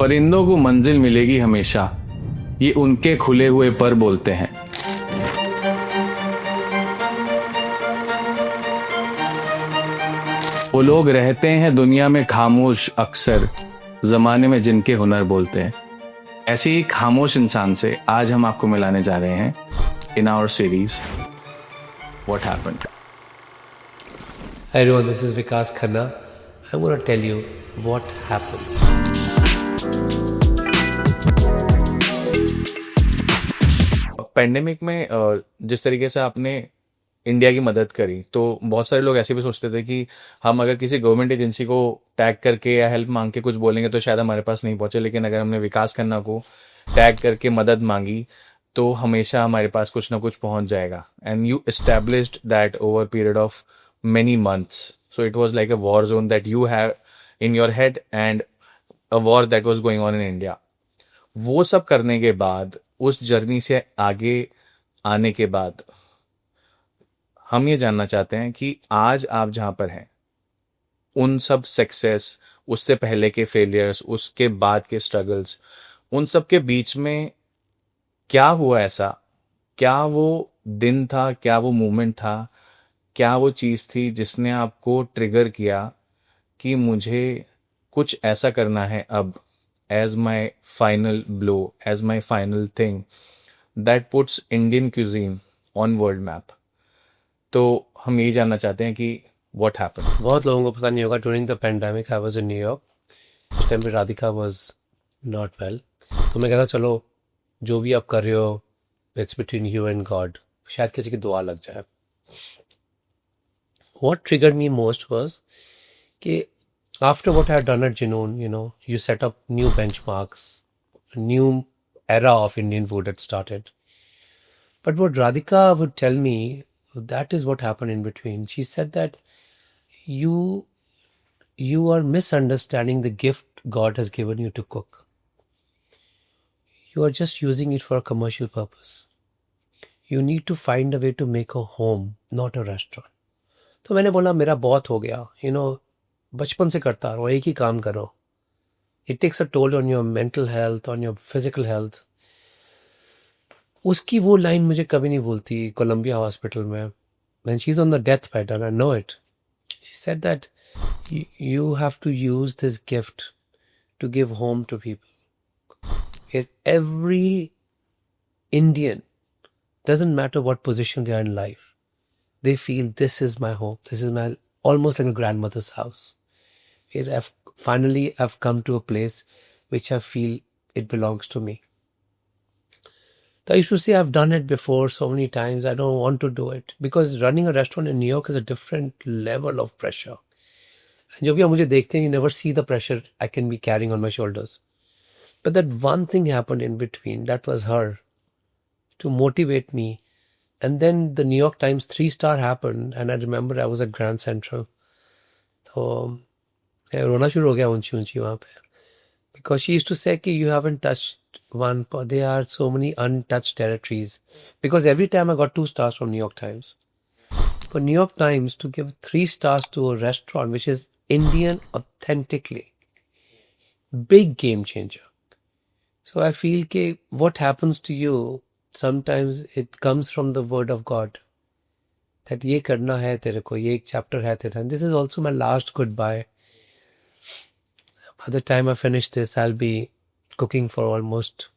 परिंदों को मंजिल मिलेगी हमेशा, ये उनके खुले हुए पर बोलते हैं। वो लोग रहते हैं दुनिया में खामोश, अक्सर जमाने में जिनके हुनर बोलते हैं। ऐसे ही खामोश इंसान से आज हम आपको मिलाने जा रहे हैं in our series what happened. Hi everyone, this is Vikas Khanna. I'm going to tell you what happened. Pandemic में जिस तरीके से आपने इंडिया की मदद करी, तो बहुत सारे लोग ऐसे भी सोचते थे कि हम अगर किसी गवर्नमेंट एजेंसी को टैग करके या हेल्प मांग के कुछ बोलेंगे तो शायद हमारे पास नहीं पहुंचे, लेकिन अगर हमने विकास खन्ना को टैग करके मदद मांगी तो हमेशा हमारे पास कुछ ना कुछ पहुंच जाएगा। And you established that over period of many months. So it was like a war zone that you have in your head and a war that was going on in India. वो सब करने के बाद, उस journey से आगे आने के बाद, हम ये जानना चाहते हैं कि आज आप जहां पर हैं, उन सब सक्सेस, उससे पहले के फेलियर्स, उसके बाद के स्ट्रगल्स, उन सब के बीच में क्या हुआ ऐसा? क्या वो दिन था, क्या वो मोमेंट था, क्या वो चीज़ थी जिसने आपको ट्रिगर किया कि मुझे कुछ ऐसा करना है अब, as my final blow, as my final thing that puts Indian cuisine on world map. तो हम यही जानना चाहते हैं कि व्हाट हैपेंड। बहुत लोगों को पता नहीं होगा, during the pandemic I was in New York. उस टाइम पे राधिका वाज नॉट वेल, तो मैं कहता चलो जो भी आप कर रहे हो it's between you and God, शायद किसी की दुआ लग जाए। What triggered me most was कि after what I had done at Junoon, you set up new benchmarks, a new era of Indian food had started. But what Radhika would tell me, that is what happened in between. She said that you are misunderstanding the gift God has given you to cook. You are just using it for a commercial purpose. You need to find a way to make a home, not a restaurant. तो मैंने बोला मेरा बहुत हो गया, बचपन से करता रहो, एक ही काम करो। It takes a toll on your mental health, on your physical health. उसकी वो लाइन मुझे कभी नहीं भूलती कोलंबिया हॉस्पिटल में, when she is on the death bed and I know it, she said that you have to use this gift to give home to people. Every Indian, doesn't matter what position they are in life, they feel this is my home, this is my, almost like a grandmother's house. I've come to a place which I feel it belongs to me. So I used to say I've done it before so many times, I don't want to do it, because running a restaurant in New York is a different level of pressure. And जो भी आप मुझे देखते हैं, you never see the pressure I can be carrying on my shoulders. But that one thing happened in between, that was her to motivate me. And then the New York Times 3-star happened, and I remember I was at Grand Central. तो रोना शुरू हो गया ऊंची ऊंची वहाँ पे, because she used to say कि you haven't touched one, there are so many untouched territories. Because every time I got 2 stars from New York Times. For New York Times to give 3 stars to a restaurant which is Indian authentically, big game changer. So I feel कि what happens to you, sometimes it comes from the word of God, that ये करना है तेरे को, ये एक chapter है तेरा. And this is also my last goodbye. By the time I finish this, I'll be cooking for almost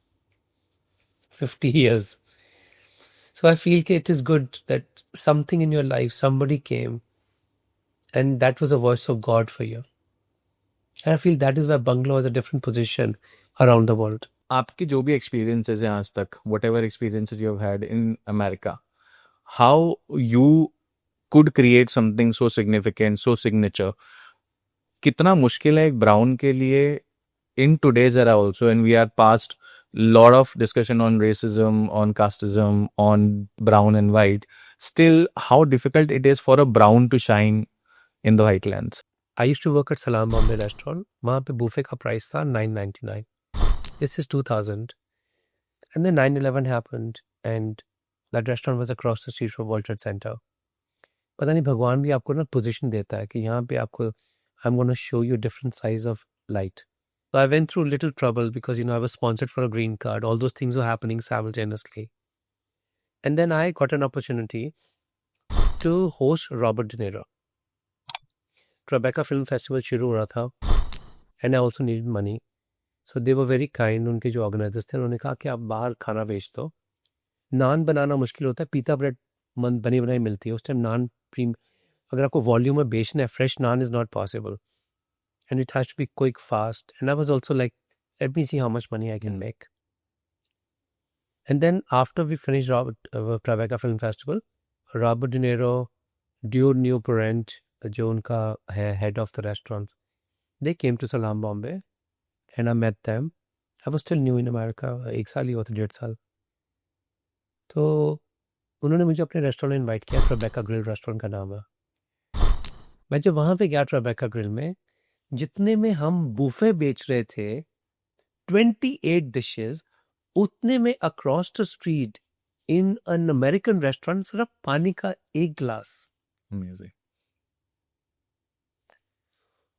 50 years. So I feel that it is good that something in your life, somebody came, and that was a voice of God for you. And I feel that is why Bungalow is a different position around the world. आपके जो भी experiences हैं आज तक, whatever experiences you have had in America, how you could create something so significant, so signature, कितना मुश्किल है एक ब्राउन के लिए in today's era also, and we are past lot of discussion on racism, on casteism, on brown and white. Still, how difficult it is for a brown to shine in the white lands. I used to work at Salam Bombay restaurant. वहाँ पे buffet का price था $9.99. This is 2000. And then 9/11 happened, and that restaurant was across the street from World Trade Center. पता नहीं भगवान भी आपको ना पोजीशन देता है कि यहाँ पे आपको I'm going to show you different size of light. So I went through little trouble because, I was sponsored for a green card. All those things were happening simultaneously. And then I got an opportunity to host Robert De Niro. Tribeca Film Festival शुरू हो रहा था. And I also needed money. So they were very kind. उनके जो organisers थे उन्होंने कहा कि आप बाहर खाना बेच दो. नान बनाना मुश्किल होता है. पीता ब्रेड बनी बनाई मिलती है. उस टाइम नान अगर आपको वॉल्यूम में बेचना है, fresh naan is not possible. And it has to be quick, fast. And I was also like, let me see how much money I can make. And then after we finished Tribeca Film Festival, Robert De Niro, Dude New Parent, जो उनका है head of the restaurants, they came to Salam Bombay and I met them. I was still new in America. 1 साल ही हुआ था, 1.5 साल. तो उन्होंने मुझे अपने रेस्टोरेंट में इनवाइट किया. ट्रेबेका ग्रिल रेस्टोरेंट का नाम है. मैं जब वहाँ पे गया ट्रेबेका ग्रिल में, जितने में हम बूफे बेच रहे थे 28 डिशेस, उतने में across the street in an American restaurant सिर्फ पानी का 1 glass. Amazing.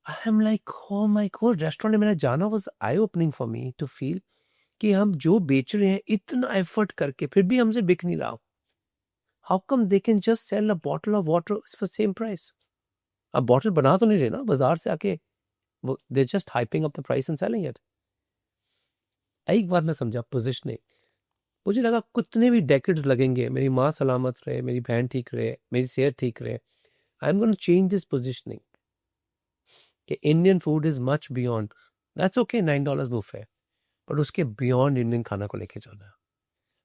I am like, oh my god. Restaurant में मेरा जाना was eye opening for me to feel कि हम जो बेच रहे हैं इतना एफर्ट करके फिर भी हमसे बिक नहीं रहा. How come they can just sell a bottle of water for same price. अब बॉटल बना तो नहीं रहे ना बाजार से आके, they're just hyping up the price and selling it. एक बात मैं समझा, पोजिशनिंग. मुझे लगा कितने भी डेकेड्स लगेंगे, मेरी माँ सलामत रहे, मेरी बहन ठीक रहे, मेरी सेहत ठीक रहे, I am going to change this positioning कि Indian food is much beyond. That's okay, $9 buffet, but उसके बियॉन्ड इंडियन खाना को लेके जाना है.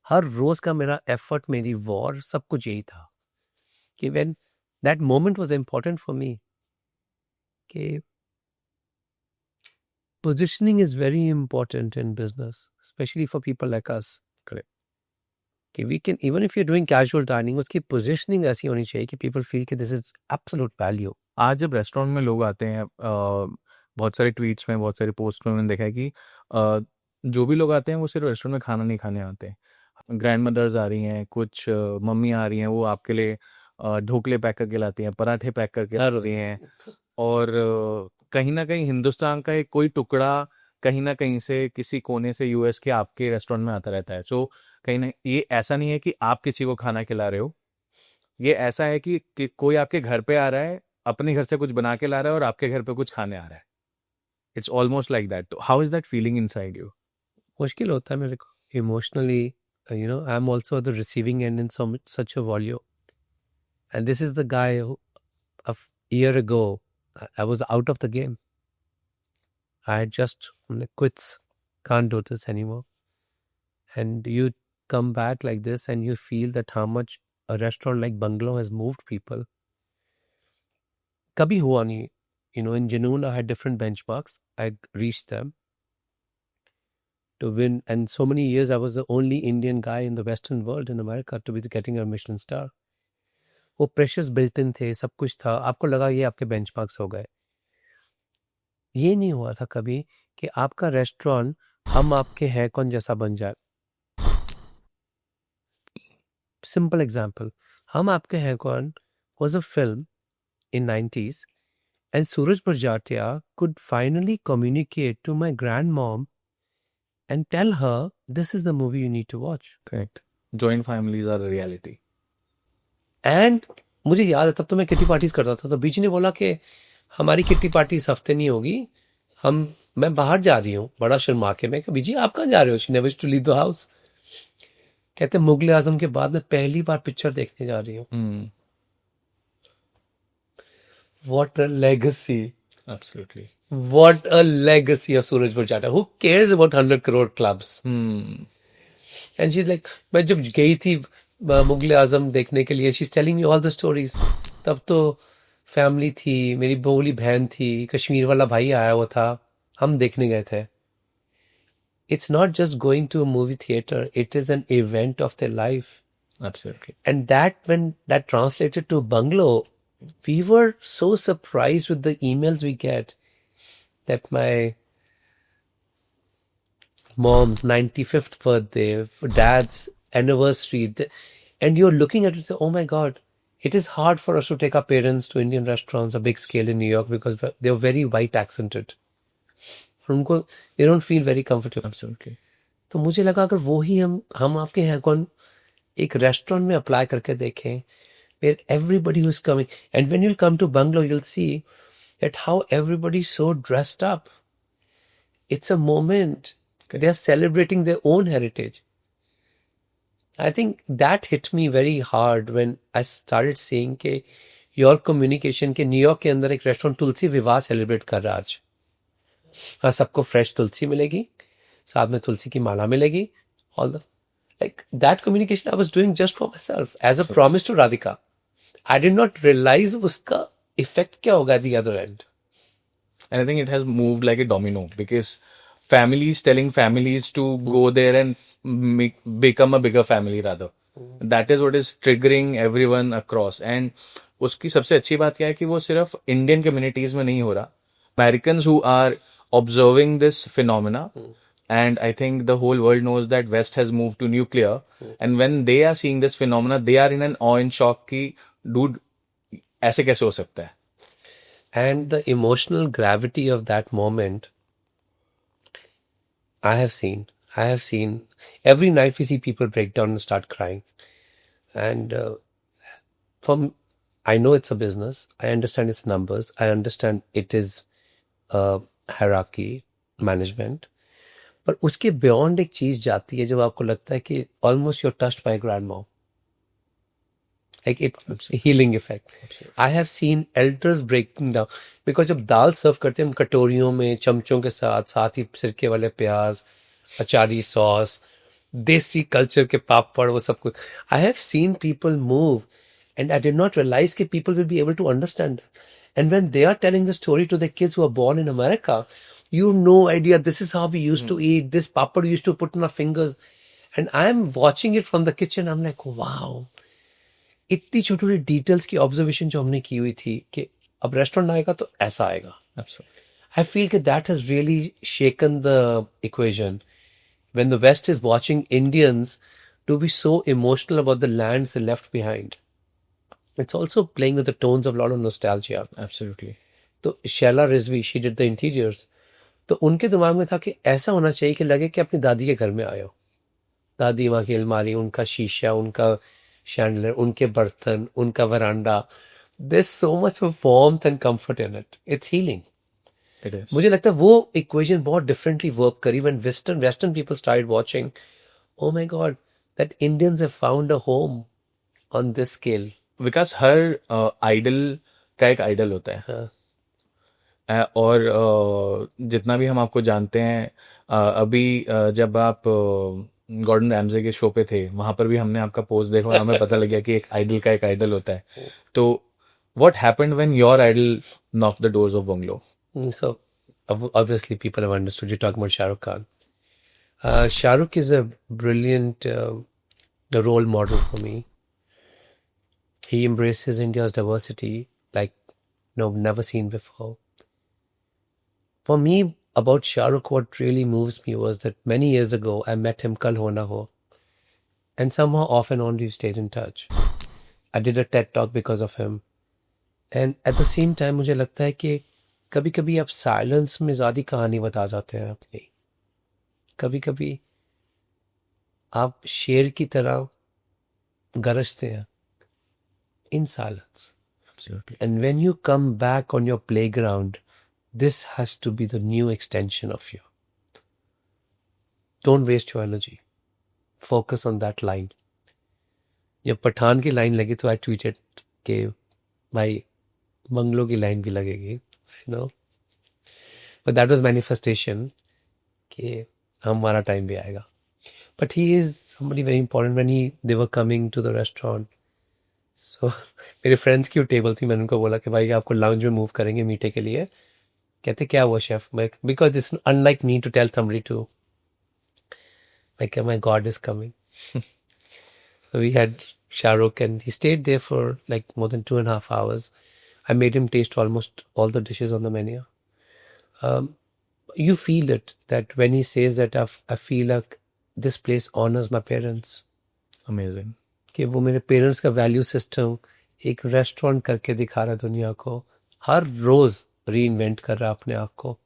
हर रोज का मेरा एफर्ट, मेरी वॉर, सब कुछ यही था कि when that moment was important for me कि positioning is very important in business, especially for people like us. Correct. कि we can, even if you're doing casual dining, उसकी positioning ऐसी होनी चाहिए कि people feel कि this is absolute value. आज जब रेस्टोरेंट में लोग आते हैं, बहुत सारे ट्वीट्स में, बहुत सारे पोस्ट में मैंने देखा है कि जो भी लोग आते हैं वो सिर्फ रेस्टोरेंट में खाना नहीं खाने आते हैं. ग्रैंड मदर्स आ रही हैं, कुछ मम्मी आ रही हैं, वो आपके लिए ढोकले पैक करके लाती हैं, पराठे पैक करके लाती हैं. और कहीं ना कहीं हिंदुस्तान का एक कोई टुकड़ा कहीं ना कहीं से, किसी कोने से यूएस के आपके रेस्टोरेंट में आता रहता है. सो कहीं ना, ये ऐसा नहीं है कि आप किसी को खाना खिला रहे हो, ये ऐसा है कि कोई आपके घर पे आ रहा है, अपने घर से कुछ बना के ला रहा है और आपके घर पे कुछ खाने आ रहा है. It's almost like that. तो how is that feeling inside you? मुश्किल होता है मेरे को emotionally. I am also the receiving end in such a volume. And this is the guy a year ago I was out of the game. I had just quits, can't do this anymore. And you come back like this and you feel that how much a restaurant like Bungalow has moved people. Kabhi hua nahi. In Junoon I had different benchmarks. I reached them to win, and so many years I was the only Indian guy in the Western world, in America, to be getting a Michelin star. वो pressures built in थे, सब कुछ था. आपको लगा ये आपके benchmarks हो गए. ये नहीं हुआ था कभी कि आपका रेस्टोरेंट हम आपके हैं कौन जैसा बन जाए. सिंपल एग्जांपल, हम आपके हैं कौन was a film in 90s, and Suraj Barjatia could finally communicate to my grandmom and tell her this is the movie you need to watch. Correct. Joint families are a reality. And मुझे याद है तब तो मैं kitty parties करता था, तो बीजी ने बोला कि हमारी किटी पार्टी इस हफ्ते नहीं होगी, मैं बाहर जा रही हूँ. बड़ा शर्मा के मैं बीजी आप कहाँ जा रहे हो? She never used to leave the house. कहते मुगल आजम के बाद मैं पहली बार पिक्चर देखने जा रही हूँ. What a legacy. Absolutely. What a legacy of Suraj Barjata. Who cares about 100 crore clubs? And she's like, मैं जब गई थी मुगल आजम देखने के लिए, she's telling me all the stories. तब तो फैमिली थी, मेरी बोली बहन थी, कश्मीर वाला भाई आया हुआ था, हम देखने गए थे. It's not just going to a movie theater, it is an event of their life. Absolutely. And that, when that translated to Bungalow, we were so surprised with the emails we get that my mom's 95th birthday, dad's anniversary, and you're looking at it, oh my God, it is hard for us to take our parents to Indian restaurants, a big scale in New York, because they're very white accented. और उनको they don't feel very comfortable. Absolutely. तो मुझे लगा अगर वो ही हम आपके यहाँ कौन एक रेस्टोरेंट में अप्लाई करके देखें where everybody who's coming, and when you'll come to Bungalow you'll see that how everybody's so dressed up. It's a moment. They are celebrating their own heritage. I think that hit me very hard when I started seeing कि your communication के New York के अंदर एक restaurant तुलसी विवाह celebrate कर रहा है आज। हाँ, सबको फ्रेश तुलसी मिलेगी, साथ में तुलसी की माला मिलेगी, all the like that communication I was doing just for myself as a promise to Radhika. I did not realize उसका effect क्या होगा at the other end. And I think it has moved like a domino because families telling families to go there and become a bigger family rather. That is what is triggering everyone across. And उसकी सबसे अच्छी बात क्या है कि वो सिर्फ Indian communities में नहीं हो रहा. Americans who are observing this phenomena, and I think the whole world knows that West has moved to nuclear. And when they are seeing this phenomena, they are in an awe and shock कि dude ऐसे कैसे हो सकता है. And the emotional gravity of that moment, I have seen. Every night we see people break down and start crying. And I know it's a business. I understand its numbers. I understand it is hierarchy, management. पर उसके beyond एक चीज जाती है जब आपको लगता है कि almost you're touched by grandma. Like it, healing effect. I have seen elders breaking down because जब दाल सर्व करते हैं हम कटोरियों में चमचों के साथ ही सिरके वाले प्याज, अचारी सॉस, देसी कल्चर के पापड़, वो सब कुछ. I have seen people move and I did not realize that people will be able to understand that. And when they are telling the story to the kids who are born in America, you no idea this is how we used to eat, this papad we used to put in our fingers. And I'm watching it from the kitchen. I'm like, wow. इतनी छोटी छोटी details की observation जो हमने की हुई थी कि अब रेस्टोरेंट आएगा तो ऐसा आएगा. आई फील कि that has really shaken the equation when the west is watching Indians to be so emotional about the lands they left behind. It's also playing with the tones of lot of nostalgia. Absolutely. तो Shaila Rizvi she did the interiors. तो उनके दिमाग में था कि ऐसा होना चाहिए कि लगे कि अपनी दादी के घर में आए हो. दादी माँ की अलमारी, उनका शीशा, उनका chandelier, उनके बर्तन, उनका वरांडा. There's so much of warmth and comfort in it. It's healing. It is. मुझे लगता है वो equation बहुत differently work करी when Western people started watching. Oh my God, that Indians have found a home on this scale. Vikas हर idol का एक idol होता है. और जितना भी हम आपको जानते हैं, अभी जब आप गॉर्डन रैमजे के शो पे थे वहां पर भी हमने आपका पोस्ट देखा और हमें पता लग गया कि एक आइडल का एक आइडल होता है. तो what happened when your idol knock the doors of bungalow? So obviously people have understood you're talking about Shah Rukh Khan. Shah Rukh is a brilliant role model for me. He embraces India's diversity like never seen before. For me, about Shah Rukh, what really moves me was that many years ago, I met him Kal Ho Na Ho. And somehow off and on we stayed in touch. I did a TED talk because of him. And at the same time, मुझे लगता है कि कभी कभी आप silence में ज़्यादा कहानी बता जाते हैं अपनी. कभी कभी आप शेर की तरह गरजते हैं in silence. Absolutely. And when you come back on your playground, this has to be the new extension of you. Don't waste your energy. Focus on that line. जब पठान की लाइन लगी तो I tweeted कि भाई bungalow की line भी लगेगी. I know. But that was manifestation कि हमारा टाइम भी आएगा. But he is somebody very important. When they were coming to the restaurant, so मेरे फ्रेंड्स की टेबल थी, मैंने उनको बोला कि भाई आपको लाउंज में मूव करेंगे मीठे के लिए. कहते क्या हुआ chef? Because it's unlike me to tell somebody to my god is coming. So we had Shah Rukh and he stayed there for like more than 2.5 hours. I made him taste almost all the dishes on the menu. You feel it that when he says that I feel like this place honors my parents. Amazing. कि वो मेरे parents का value system एक restaurant करके दिखा रहा है दुनिया को. हर रोज री इन्वेंट कर रहा है अपने आप को.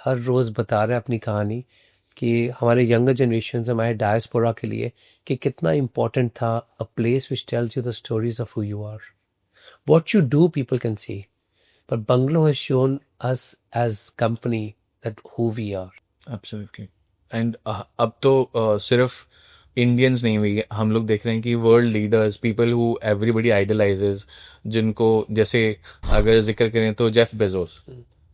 हर रोज़ बता रहे हैं अपनी कहानी कि हमारे यंगर जनरेशन हमारे डायस्पोरा के लिए कि कितना इम्पोर्टेंट था a place which tells you the stories of who you are. What you do people can see, but Bungalow has shown us as company that who we are. Absolutely. And अब तो सिर्फ Indians नहीं हुई, हम लोग देख रहे हैं कि world leaders, people who everybody idolizes, जिनको जैसे अगर जिक्र करें तो जेफ बेजोस,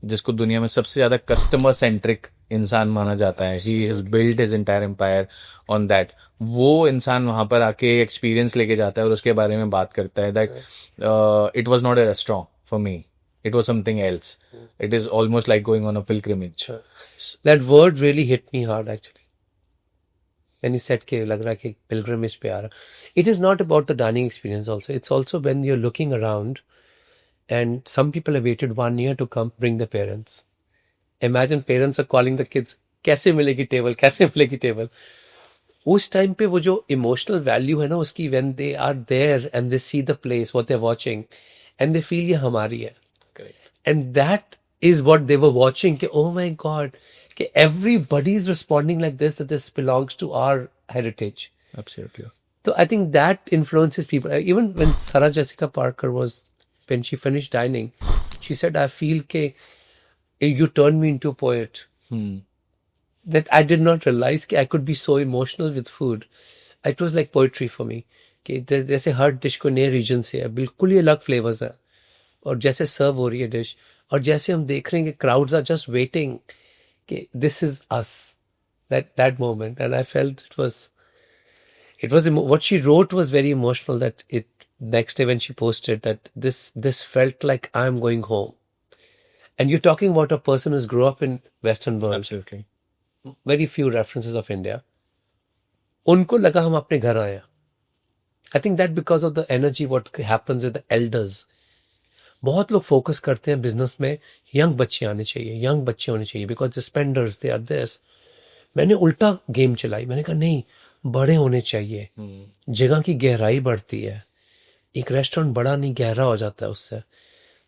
जिसको दुनिया में सबसे ज्यादा कस्टमर सेंट्रिक इंसान माना जाता है. He has built his entire empire on that. वो इंसान वहां पर आके एक्सपीरियंस लेके जाता है और उसके बारे में बात करता है that it was not a restaurant for me, it was something else. It is almost like going on a pilgrimage. That word really hit me hard actually. When he said कि लग रहा है कि pilgrimage पे आ रहा. It is not about the dining experience also. It's also when you're looking around and some people have waited 1 year to come bring their parents. Imagine parents are calling the kids, कैसे मिलेगी table, कैसे मिलेगी table. उस time पे वो जो emotional value है ना उसकी, when they are there and they see the place, what they're watching and they feel ये हमारी है. And that is what they were watching. Ke, oh my God, ke everybody is responding like this, that this belongs to our heritage. Absolutely. So I think that influences people. Even when Sarah Jessica Parker when she finished dining, she said, I feel ke you turned me into a poet. That I did not realize कि I could be so emotional with food. It was like poetry for me. कि जैसे हर dish को नए reason से है, बिल्कुल ही अलग flavours है, और जैसे सर्व हो रही है डिश, और जैसे हम देख रहे हैं कि क्राउड्स आर जस्ट वेटिंग कि this is us, that moment. And I felt it was what she wrote was very emotional, that it next day when she posted that this felt like I'm going home. And you're talking about a person who's grew up in Western world. Absolutely. Very few references of India. उनको लगा हम अपने घर आए. I think that because of the energy what happens with the elders. बहुत लोग focus करते हैं बिजनेस में, यंग बच्चे आने चाहिए, यंग बच्चे होने चाहिए, because spenders they are this. मैंने उल्टा गेम चलाई. मैंने कहा नहीं, बड़े होने चाहिए. जगह की गहराई बढ़ती है. एक रेस्टोरेंट बड़ा नहीं गहरा हो जाता है उससे.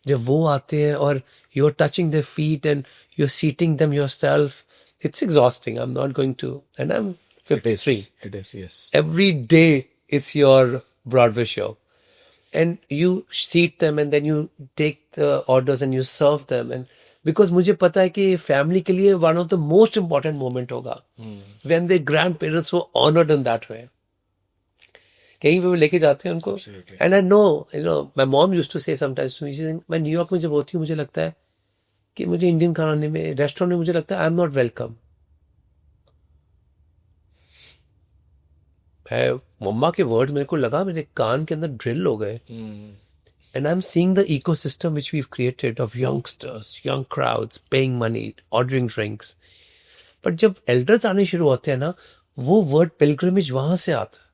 जब वो आते हैं और you are touching their feet and you are seating them yourself, it's exhausting. I'm not going to, and I'm 53. It is, yes. Every day it's your Broadway show. And you seat them and then you take the orders and you serve them. And because मुझे पता है कि family के लिए one of the most important moment होगा when their grandparents were honored in that way. कहीं पे वो लेके जाते हैं उनको. And I know, my mom used to say sometimes to me, she said, मैं न्यूयॉर्क में जब होती हूँ मुझे लगता है कि मुझे इंडियन खाने में, रेस्टोरेंट में मुझे लगता है आई एम नॉट वेलकम. मम्मा के वर्ड मेरे को लगा मेरे कान के अंदर ड्रिल हो गए. And I am seeing the ecosystem which we have created of youngsters, young crowds paying money, ordering drinks. But जब एल्डर्स आने शुरू होते हैं ना, वो वर्ड पिलग्रिमेज वहां से आता है.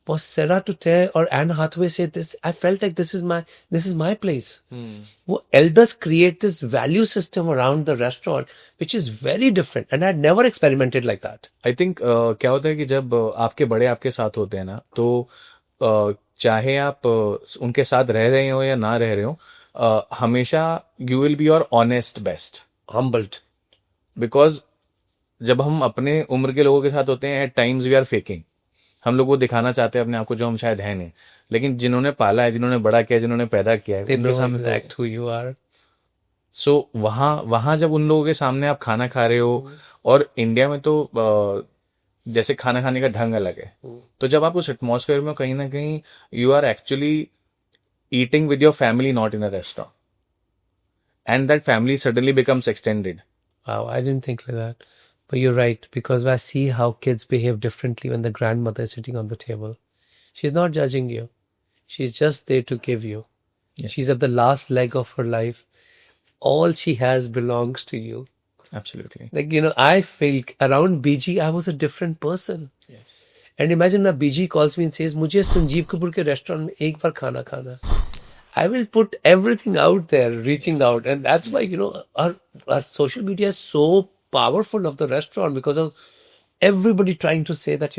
Was Sarah to Tay or Anne Hathaway say this? I felt like this is my place. Well, elders create this value system around the restaurant, which is very different, and I had never experimented like that. I think क्या होता है कि जब आपके बड़े आपके साथ होते हैं ना, तो चाहे आप उनके साथ रह रहे हो या ना रह रहे हो, हमेशा you will be your honest best. Humbled. Because जब हम अपने उम्र के लोगों के साथ होते हैं, at times we are faking. हम लोग वो दिखाना चाहते हैं अपने आप को जो हम शायद है नहीं, लेकिन जिन्होंने पाला है, जिन्होंने बड़ा किया, जिन्होंने पैदा किया है, उनके सामने act who you are. सो वहाँ जब उन लोगों के सामने आप खाना खा रहे हो, और इंडिया में तो जैसे खाना खाने का ढंग अलग है, तो जब आप उस एटमॉस्फेयर में कहीं ना कहीं you are actually eating with your family, not in a restaurant, and that family suddenly becomes extended. Wow, I didn't think like that. But you're right, because I see how kids behave differently when the grandmother is sitting on the table. She's not judging you. She's just there to give you. Yes. She's at the last leg of her life. All she has belongs to you. Absolutely. Like, I feel around BG, I was a different person. Yes. And imagine now BG calls me and says, मुझे संजीव कपूर के restaurant में एक बार खाना खाना. I will put everything out there, reaching out. And that's why, our social media is so powerful of the restaurant, because of everybody trying to say that,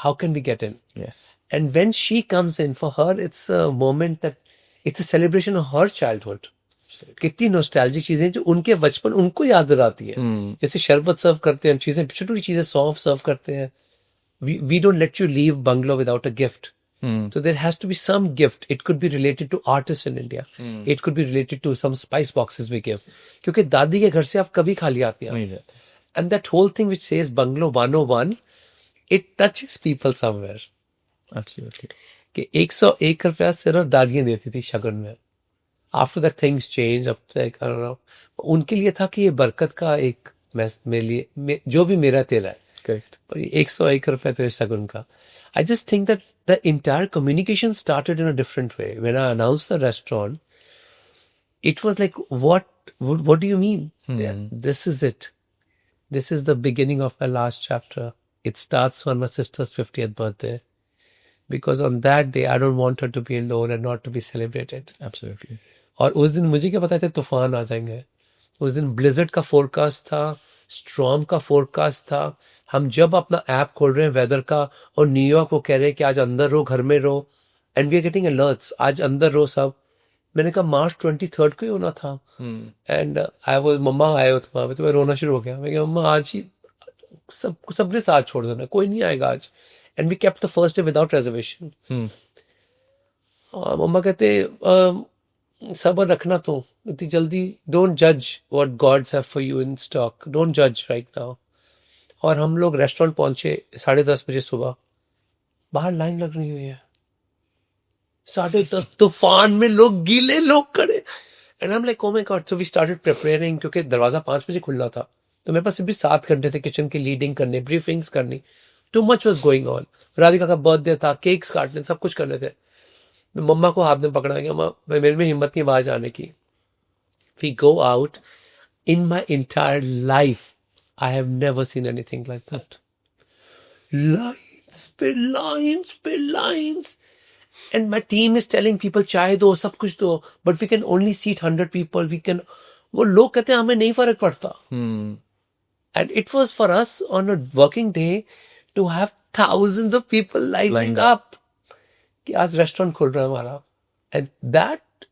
how can we get in? Yes. And when she comes in, for her, it's a moment that it's a celebration of her childhood. कितनी nostalgic चीजें जो उनके बचपन उनको याद दिलाती है. जैसे शरबत सर्व करते हैं, हम चीजें छोटी छोटी चीजें सौंफ सर्व करते हैं. We don't let you leave bungalow without a gift. So there has to be some gift. It could be related to artists in India. It could be related to some spice boxes we give. क्योंकि दादी के घर से आप कभी खाली आते हैं. नहीं जाते. And that whole thing which says bungalow 101, it touches people somewhere. Absolutely. कि 101 रुपया सिर्फ दादियां देती थी शगुन में. After that things changed. अब तक I don't know. उनके लिए था कि ये बरकत का एक मेरे लिए जो भी मेरा तेरा है. Correct. और ये 101 रुपया तेरे शगुन का. I just think that the entire communication started in a different way. When I announced the restaurant, it was like, what do you mean? Yeah, this is it. This is the beginning of my last chapter. It starts on my sister's 50th birthday. Because on that day, I don't want her to be alone and not to be celebrated. Absolutely. और उस दिन मुझे क्या पता था तूफान आ जाएंगे. उस दिन ब्लिजर्ड का फोरकास्ट था, स्ट्रॉम का फोरकास्ट था. हम जब अपना ऐप खोल रहे हैं वेदर का और न्यूयॉर्क को कह रहे हैं कि आज अंदर रहो, घर में रहो, and we are getting alerts, आज अंदर रहो सब. मैंने कहा मार्च 23 को ही होना था. एंड आई वो मम्मा आए हो वहां पे, तो मैं रोना शुरू हो गया. मैं कहा मम्मा आज ही सबने साथ छोड़ देना, कोई नहीं आएगा आज. And we kept the first day without reservation. मम्मा कहते सब्र रखना, तो इतनी जल्दी डोंट जज what gods have for you in stock, don't जज राइट नाउ. और हम लोग रेस्टोरेंट पहुंचे 10:30 बजे सुबह. बाहर लाइन लग रही हुई है 10:30, तूफान में लोग गीले लोग खड़े. And I am like oh my God. So we started preparing, क्योंकि दरवाजा 5 बजे खुलना था, तो मेरे पास सिर्फ 7 घंटे थे किचन की लीडिंग करने, ब्रीफिंग्स करनी. Too much was going on. Radhika का बर्थडे था, केक्स काटने, सब कुछ करने थे. मैं मम्मा को हाथ में पकड़ा गया, मेरे में हिम्मत नहीं बाहर आने की. We go out. In my entire life I have never seen anything like that. Lines पे lines पे lines. And my team is telling people चाय दो, सब कुछ दो, but we can only seat 100 people. वो लोग कहते हैं हमें नहीं फर्क पड़ता. And it was for us on a working day to have thousands of people lining up. कि आज रेस्टोरेंट खुल रहा है हमारा. And that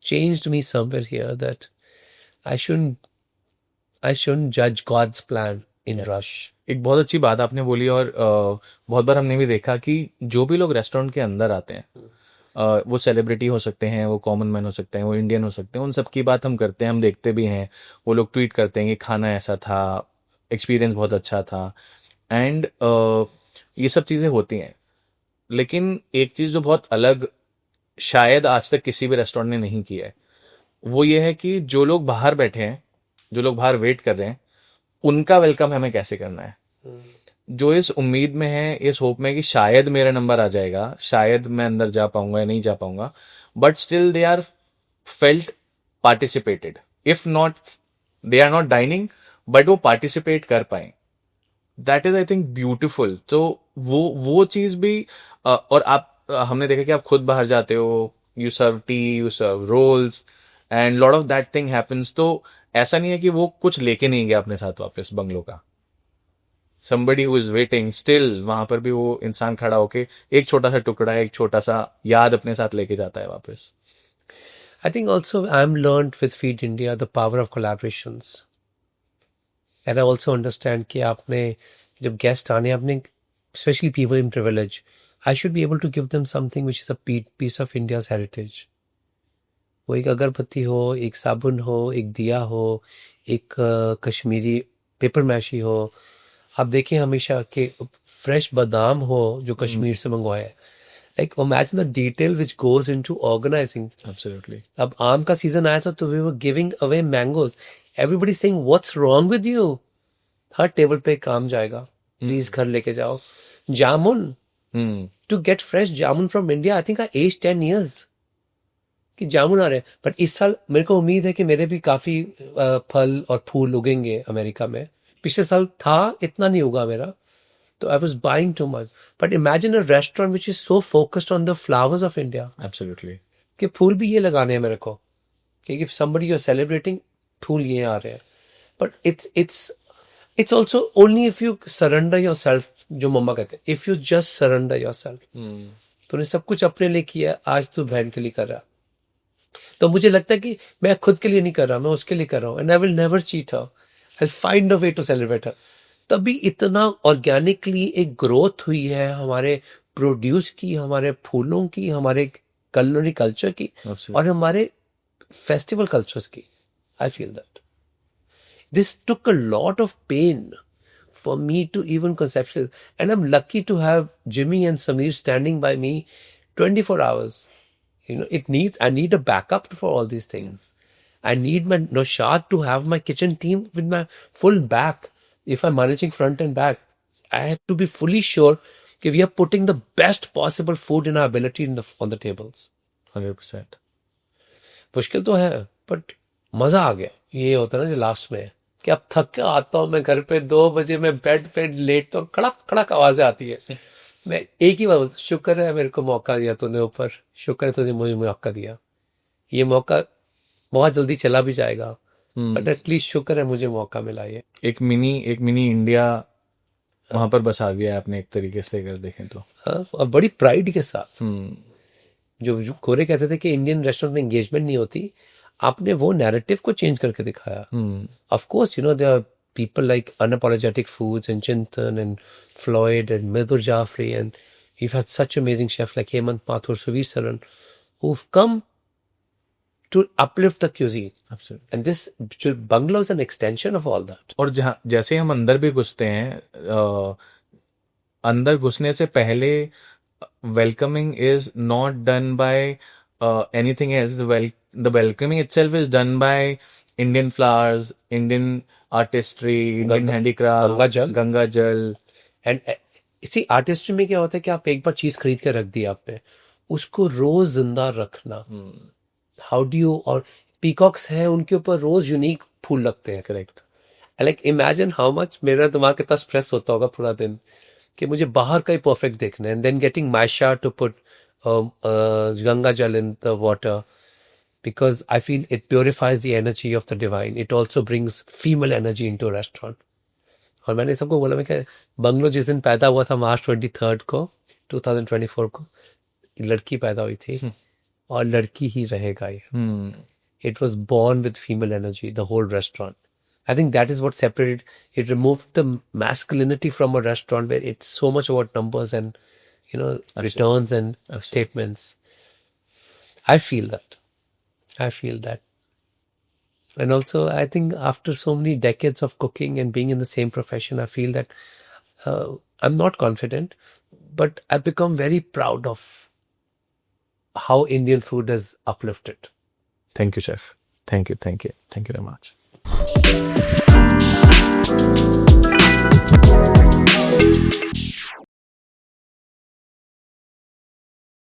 changed me somewhere here, that I shouldn't judge God's plan in rush. एक बहुत अच्छी बात आपने बोली. और बहुत बार हमने भी देखा कि जो भी लोग रेस्टोरेंट के अंदर आते हैं, वो सेलिब्रिटी हो सकते हैं, वो कॉमन मैन हो सकते हैं, वो इंडियन हो सकते हैं, उन सब की बात हम करते हैं, हम देखते भी हैं. वो लोग ट्वीट करते हैं कि खाना ऐसा था, एक्सपीरियंस बहुत अच्छा था, एंड ये सब चीज़ें होती हैं. लेकिन एक चीज़ जो बहुत अलग शायद आज तक किसी भी रेस्टोरेंट ने नहीं की है, वो ये है कि जो लोग बाहर बैठे हैं, जो लोग बाहर वेट कर रहे हैं, उनका वेलकम हमें कैसे करना है. जो इस उम्मीद में है, इस होप में कि शायद मेरा नंबर आ जाएगा, शायद मैं अंदर जा पाऊंगा या नहीं जा पाऊंगा, but still they are felt participated. If not they are not dining, but वो पार्टिसिपेट कर पाए. That is I think beautiful. तो वो चीज भी और आप हमने देखा कि आप खुद बाहर जाते हो, you serve tea, you serve rolls, and lot of that thing happens. तो ऐसा नहीं है कि वो कुछ लेके नहीं गया अपने साथ वापस बंगलो का. somebody who is waiting still, वहां पर भी वो इंसान खड़ा होके एक छोटा सा टुकड़ा, एक छोटा सा याद अपने साथ लेके जाता है वापस. I think also I'm learned with Feed India the power of collaborations. And I also understand कि आपने जब गेस्ट आने, आपने especially people in privilege, I should be able to give them something which is a piece of India's heritage. वो एक अगरबत्ती हो, एक साबुन हो, एक दिया हो, एक कश्मीरी पेपर मैशी हो. आप देखें हमेशा कि फ्रेश बादाम हो जो कश्मीर से मंगवाया है. Like imagine the detail which goes into organizing. Absolutely. अब आम का सीजन आया था, तो we were giving away mangoes. Everybody saying what's wrong with you? Her table पे काम जाएगा, प्लीज घर लेके जाओ. जामुन, to get fresh jamun from India, I think I aged 10 years. कि जामुन आ रहे हैं. बट इस साल मेरे को उम्मीद है कि मेरे भी काफी फल और फूल उगेंगे अमेरिका में. पिछले साल था, इतना नहीं उगा मेरा, तो I was buying too much. But imagine a restaurant which is so focused on the flowers of India. Absolutely. कि फूल भी ये लगाने हैं मेरे को, कि समबडी यू आर सेलिब्रेटिंग, फूल ये आ रहे हैं. But it's also only if you surrender your self. जो मम्मा कहते हैं, if you just surrender your self. तूने सब कुछ अपने लिए किया, आज तू बहन के लिए कर रहा. तो मुझे लगता है कि मैं खुद के लिए नहीं कर रहा, मैं उसके लिए कर रहा हूँ, and I will never cheat her, I find a way to celebrate her. तभी इतना ऑर्गेनिकली एक ग्रोथ हुई है हमारे प्रोड्यूस की, हमारे फूलों की, हमारे culinary कल्चर की, Absolutely. और हमारे फेस्टिवल कल्चर्स की। I feel that this took a lot of pain for me to even conceptualize, and I'm lucky to have Jimmy and Samir standing by me 24 hours. You know, I need a backup for all these things. I need my Noshad to have my kitchen team with my full back. If I'm managing front and back, I have to be fully sure that we are putting the best possible food in our ability on the tables. 100%. मुश्किल तो है, but मजा आ गया। ये होता है ना जो लास्ट में कि अब थक के आता हूँ मैं घर पे, 2 बजे मैं बेड पे लेटता हूँ, खड़क खड़क आवाजें आती है। मैं एक ही बात बोलता हूँ, शुक्र है मेरे को मौका दिया तूने ऊपर, शुक्र है तूने मुझे मौका दिया। ये मौका बहुत जल्दी चला भी जाएगा, बट एटलीस्ट शुक्र है मुझे मौका मिला ये। एक मिनी इंडिया वहां पर बसा दिया है आपने, एक तरीके से अगर देखें तो। हाँ, और बड़ी प्राइड के साथ। हम्म। जो गोरे कहते थे कि इंडियन रेस्टोरेंट में एंगेजमेंट नहीं होती, आपने वो नैरेटिव को चेंज करके दिखाया। Of course you know there are people like Unapologetic Foods and Chintan and Floyd and Midhur Jafri, and you've had such amazing chefs like Hemant Mathur, Suvir Saran, who've come to uplift the cuisine. Absolutely. And this bungalow is an extension of all that. और जहाँ जैसे हम अंदर भी घुसते हैं, अंदर घुसने से पहले welcoming is not done by anything else. The welcoming itself is done by Indian flowers, Indian artistry, Indian handicraft, Ganga जल। एंड इसी आर्टिस्ट्री में क्या होता है कि आप एक बार चीज खरीद के रख दी आपने, उसको रोज जिंदा रखना। हाउ डू यू, और पीकॉक्स है उनके ऊपर रोज यूनिक फूल लगते हैं। Correct. Like imagine how much मेरा दिमाग कितना स्ट्रेस होता होगा पूरा दिन कि मुझे बाहर का ही परफेक्ट देखना है, and then getting Maisha to put Ganga jal in the water, because I feel it purifies the energy of the divine. It also brings female energy into a restaurant. और मैंने सबको बोला, मैं क्या, बंगलो जिस दिन पैदा हुआ था मार्च 23 को 2024 को, लड़की पैदा हुई थी और लड़की ही रहेगा ये। It was born with female energy, the whole restaurant. I think that is what separated, it removed the masculinity from a restaurant where it's so much about numbers and, you know, returns and statements. I feel that. And also, I think after so many decades of cooking and being in the same profession, I feel that I'm not confident, but I've become very proud of how Indian food has uplifted. Thank you, chef. Thank you very much.